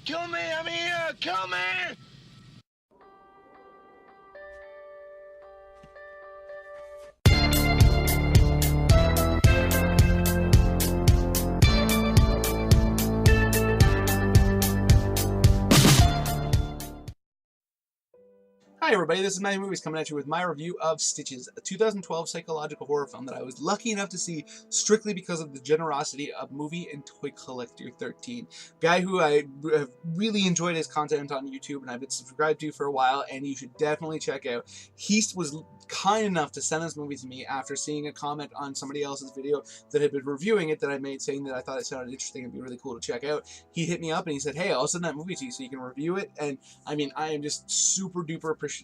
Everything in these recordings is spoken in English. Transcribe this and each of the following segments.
Kill me! I'm here! Kill me! Hi everybody, this is My Movies coming at you with my review of Stitches, a 2012 psychological horror film that I was lucky enough to see strictly because of the generosity of Movie and Toy Collector 13. Guy who I have really enjoyed his content on YouTube and I've been subscribed to for a while, and you should definitely check out. He was kind enough to send this movie to me after seeing a comment on somebody else's video that had been reviewing it that I made, saying that I thought it sounded interesting and be really cool to check out. He hit me up and he said, hey, I'll send that movie to you so you can review it. And I mean, I am just super duper appreciative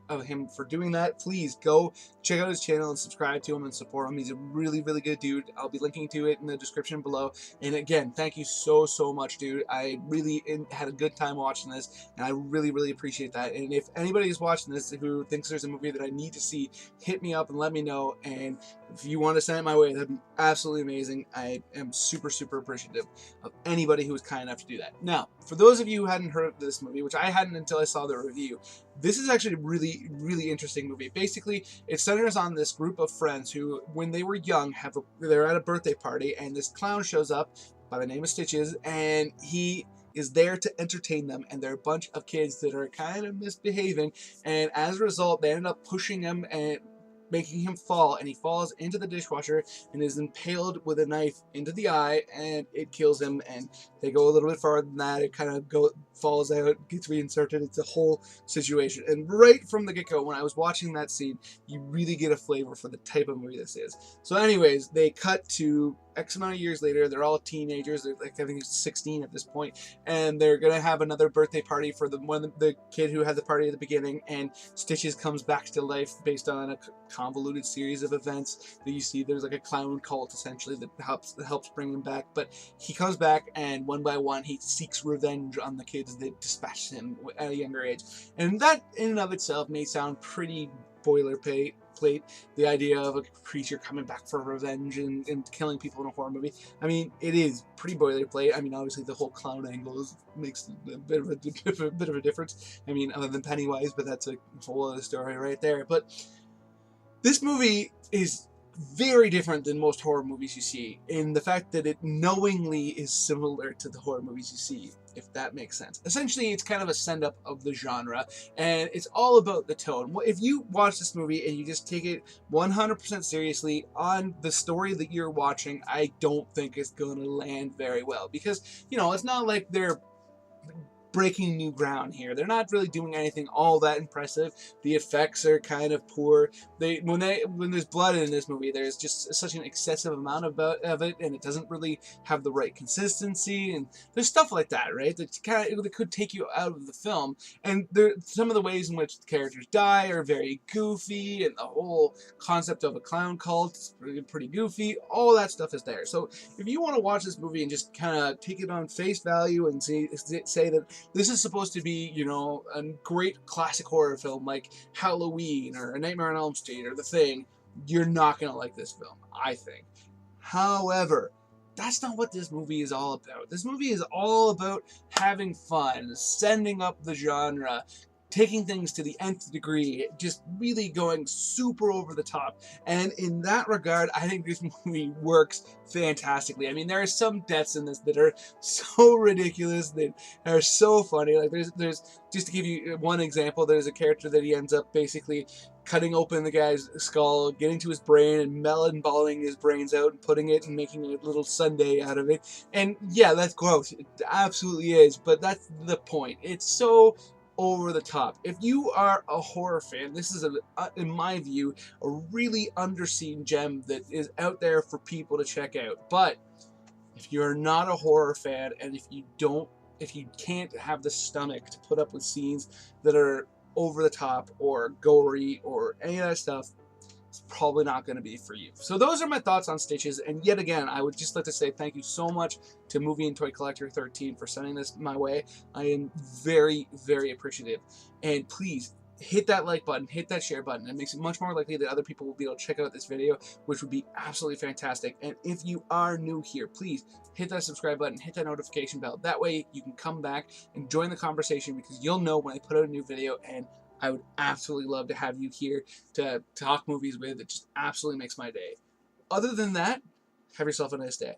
of him for doing that. Please go check out his channel and subscribe to him and support him. He's a really good dude. I'll be linking to it in the description below. And again, thank you so much, dude. I really had a good time watching this, and I really appreciate that. And if anybody is watching this who thinks there's a movie that I need to see, hit me up and let me know. And if you want to send it my way, that'd be absolutely amazing. I am super appreciative of anybody who was kind enough to do that. Now, for those of you who hadn't heard of this movie, which I hadn't until I saw the review, this is actually a really interesting movie. Basically, it centers on this group of friends who, when they were young, they're at a birthday party, and this clown shows up by the name of Stitches, and he is there to entertain them, and they're a bunch of kids that are kind of misbehaving, and as a result, they end up pushing him and making him fall, and he falls into the dishwasher and is impaled with a knife into the eye, and it kills him. And they go a little bit farther than that. It kind of falls out, gets reinserted. It's a whole situation. And right from the get-go, when I was watching that scene, you really get a flavor for the type of movie this is. So anyways, they cut to X amount of years later. They're all teenagers. They're like, I think it's 16 at this point, and they're gonna have another birthday party for the kid who had the party at the beginning. And Stitches comes back to life based on a convoluted series of events that you see. There's like a clown cult essentially that helps bring him back. But he comes back, and one by one he seeks revenge on the kids that dispatched him at a younger age. And that in and of itself may sound pretty boilerplate, the idea of a creature coming back for revenge and killing people in a horror movie. I mean, it is pretty boilerplate. I mean, obviously the whole clown angle makes a bit of a difference. I mean, other than Pennywise, but that's a whole other story right there. But this movie is very different than most horror movies you see in the fact that it knowingly is similar to the horror movies you see, if that makes sense. Essentially, it's kind of a send-up of the genre, and it's all about the tone. If you watch this movie and you just take it 100% seriously on the story that you're watching, I don't think it's going to land very well, because, you know, it's not like they're breaking new ground here. They're not really doing anything all that impressive. The effects are kind of poor. When there's blood in this movie, there's just such an excessive amount of it, and it doesn't really have the right consistency. And there's stuff like that, right? That could take you out of the film. And some of the ways in which the characters die are very goofy, and the whole concept of a clown cult is pretty goofy. All that stuff is there. So if you want to watch this movie and just kind of take it on face value and say that this is supposed to be, you know, a great classic horror film like Halloween or A Nightmare on Elm Street or The Thing, you're not going to like this film, I think. However, that's not what this movie is all about. This movie is all about having fun, sending up the genre, taking things to the nth degree, just really going super over the top. And in that regard, I think this movie works fantastically. I mean, there are some deaths in this that are so ridiculous, that are so funny. Like there's just to give you one example, there's a character that he ends up basically cutting open the guy's skull, getting to his brain and melon-balling his brains out and putting it and making a little sundae out of it. And yeah, that's gross. It absolutely is, but that's the point. It's so over the top. If you are a horror fan, this is, in my view, a really underseen gem that is out there for people to check out. But if you're not a horror fan, and if you can't have the stomach to put up with scenes that are over the top or gory or any of that stuff, it's probably not going to be for you. So those are my thoughts on Stitches, and yet again, I would just like to say thank you so much to Movie and Toy Collector 13 for sending this my way. I am very appreciative, and please hit that like button, hit that share button. It makes it much more likely that other people will be able to check out this video, which would be absolutely fantastic. And if you are new here, please hit that subscribe button, hit that notification bell. That way you can come back and join the conversation, because you'll know when I put out a new video, and I would absolutely love to have you here to talk movies with. It just absolutely makes my day. Other than that, have yourself a nice day.